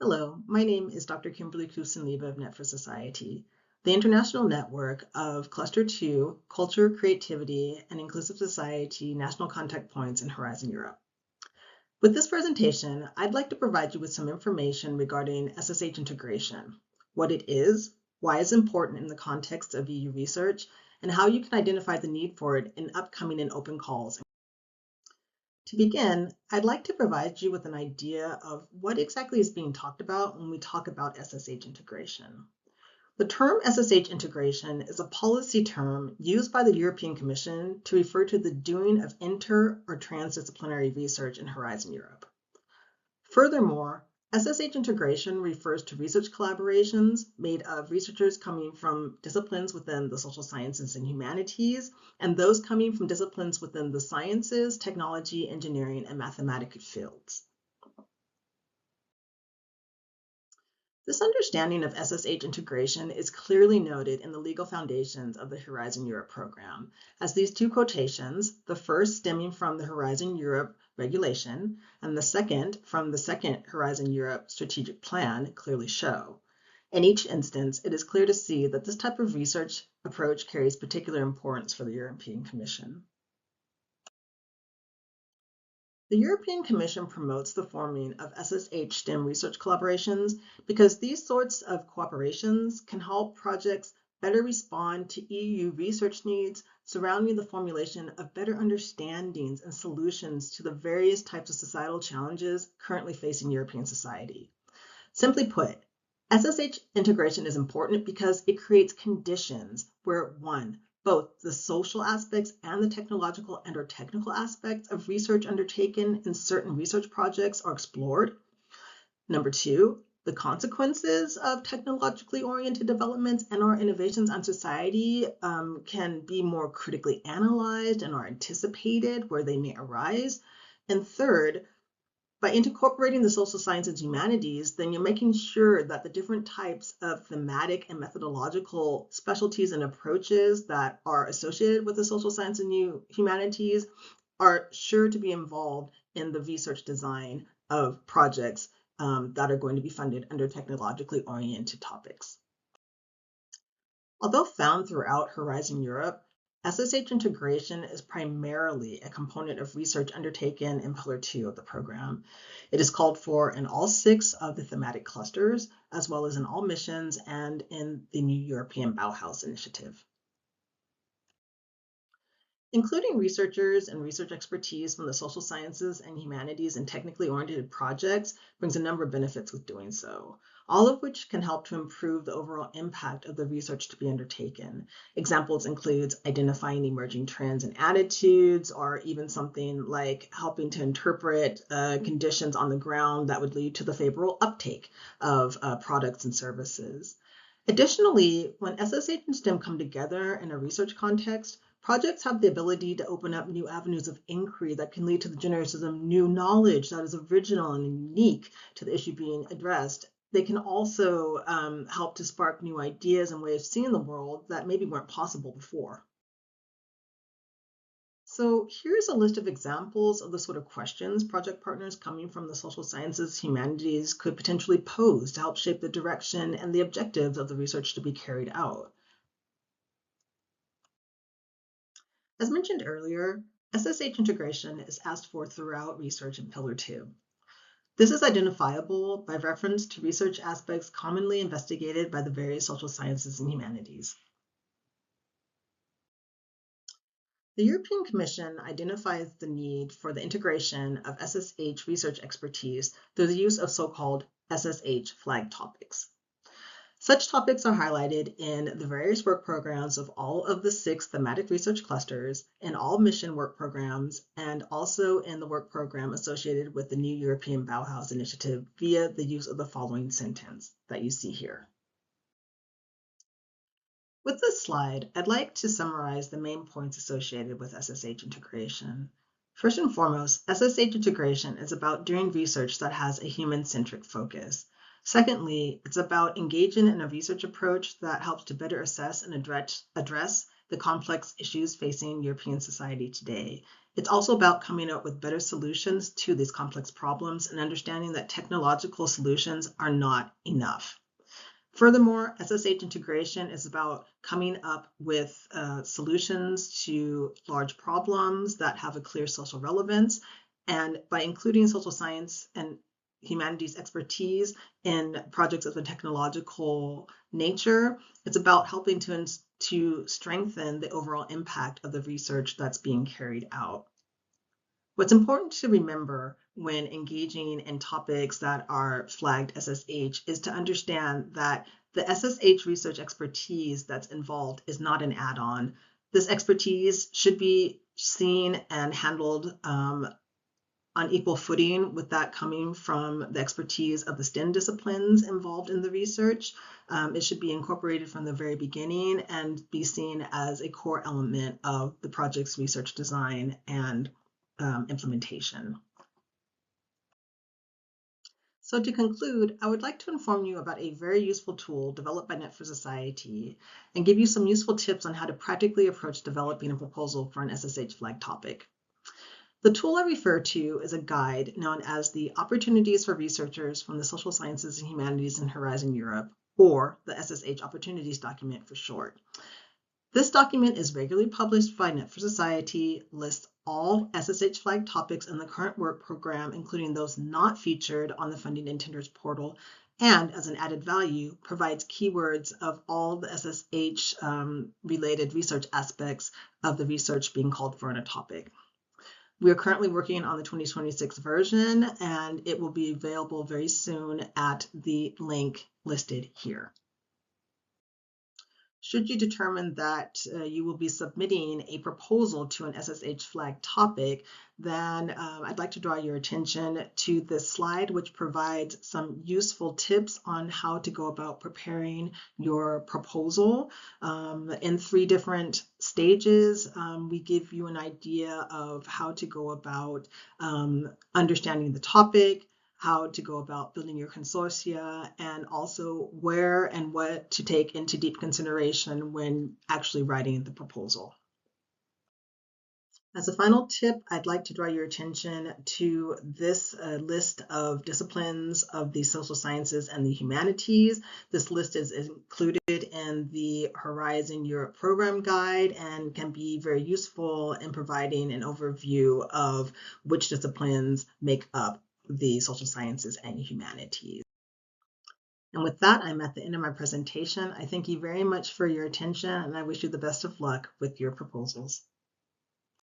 Hello, my name is Dr. Kimberly Couvson-Liebe of Net for Society, the international network of Cluster 2, Culture, Creativity, and Inclusive Society National Contact Points in Horizon Europe. With this presentation, I'd like to provide you with some information regarding SSH integration, what it is, why it's important in the context of EU research, and how you can identify the need for it in upcoming and open calls. To begin, I'd like to provide you with an idea of what exactly is being talked about when we talk about SSH integration. The term SSH integration is a policy term used by the European Commission to refer to the doing of inter- or transdisciplinary research in Horizon Europe. Furthermore, SSH integration refers to research collaborations made of researchers coming from disciplines within the social sciences and humanities, and those coming from disciplines within the sciences, technology, engineering, and mathematical fields. This understanding of SSH integration is clearly noted in the legal foundations of the Horizon Europe program, as these two quotations, the first stemming from the Horizon Europe regulation and the second from the second Horizon Europe strategic plan, clearly show. In each instance, it is clear to see that this type of research approach carries particular importance for the European Commission. The European Commission promotes the forming of SSH STEM research collaborations because these sorts of cooperations can help projects better respond to EU research needs surrounding the formulation of better understandings and solutions to the various types of societal challenges currently facing European society. Simply put, SSH integration is important because it creates conditions where, one, both the social aspects and the technological and/or technical aspects of research undertaken in certain research projects are explored. Number two, the consequences of technologically oriented developments and our innovations on society can be more critically analyzed and are anticipated where they may arise. And third, by incorporating the social sciences and humanities, then you're making sure that the different types of thematic and methodological specialties and approaches that are associated with the social sciences and humanities are sure to be involved in the research design of projects that are going to be funded under technologically oriented topics. Although found throughout Horizon Europe, SSH integration is primarily a component of research undertaken in Pillar 2 of the program. It is called for in all 6 of the thematic clusters, as well as in all missions and in the new European Bauhaus initiative. Including researchers and research expertise from the social sciences and humanities and technically oriented projects brings a number of benefits with doing so, all of which can help to improve the overall impact of the research to be undertaken. Examples include identifying emerging trends and attitudes, or even something like helping to interpret conditions on the ground that would lead to the favorable uptake of products and services. Additionally, when SSH and STEM come together in a research context, projects have the ability to open up new avenues of inquiry that can lead to the generation of new knowledge that is original and unique to the issue being addressed. They can also help to spark new ideas and ways of seeing the world that maybe weren't possible before. So here's a list of examples of the sort of questions project partners coming from the social sciences, humanities could potentially pose to help shape the direction and the objectives of the research to be carried out. As mentioned earlier, SSH integration is asked for throughout research in Pillar 2. This is identifiable by reference to research aspects commonly investigated by the various social sciences and humanities. The European Commission identifies the need for the integration of SSH research expertise through the use of so-called SSH flag topics. Such topics are highlighted in the various work programs of all of the 6 thematic research clusters, in all mission work programs, and also in the work program associated with the new European Bauhaus initiative via the use of the following sentence that you see here. With this slide, I'd like to summarize the main points associated with SSH integration. First and foremost, SSH integration is about doing research that has a human-centric focus. Secondly, it's about engaging in a research approach that helps to better assess and address the complex issues facing European society today. It's also about coming up with better solutions to these complex problems and understanding that technological solutions are not enough. Furthermore, SSH integration is about coming up with solutions to large problems that have a clear social relevance. And by including social science and humanities expertise in projects of a technological nature, it's about helping to strengthen the overall impact of the research that's being carried out. What's important to remember when engaging in topics that are flagged SSH is to understand that the SSH research expertise that's involved is not an add-on. This expertise should be seen and handled on equal footing with that coming from the expertise of the STEM disciplines involved in the research. It should be incorporated from the very beginning and be seen as a core element of the project's research design and implementation. So to conclude, I would like to inform you about a very useful tool developed by Net for Society and give you some useful tips on how to practically approach developing a proposal for an SSH flag topic. The tool I refer to is a guide known as the Opportunities for Researchers from the Social Sciences and Humanities in Horizon Europe, or the SSH Opportunities document for short. This document is regularly published by Net for Society, lists all SSH flag topics in the current work program, including those not featured on the Funding Intenders portal, and as an added value, provides keywords of all the SSH related research aspects of the research being called for in a topic. We are currently working on the 2026 version, and it will be available very soon at the link listed here. Should you determine that you will be submitting a proposal to an SSH flag topic, then I'd like to draw your attention to this slide, which provides some useful tips on how to go about preparing your proposal. In 3 different stages, we give you an idea of how to go about understanding the topic, how to go about building your consortia, and also where and what to take into deep consideration when actually writing the proposal. As a final tip, I'd like to draw your attention to this list of disciplines of the social sciences and the humanities. This list is included in the Horizon Europe program guide and can be very useful in providing an overview of which disciplines make up the social sciences and humanities. And with that, I'm at the end of my presentation. I thank you very much for your attention, and I wish you the best of luck with your proposals.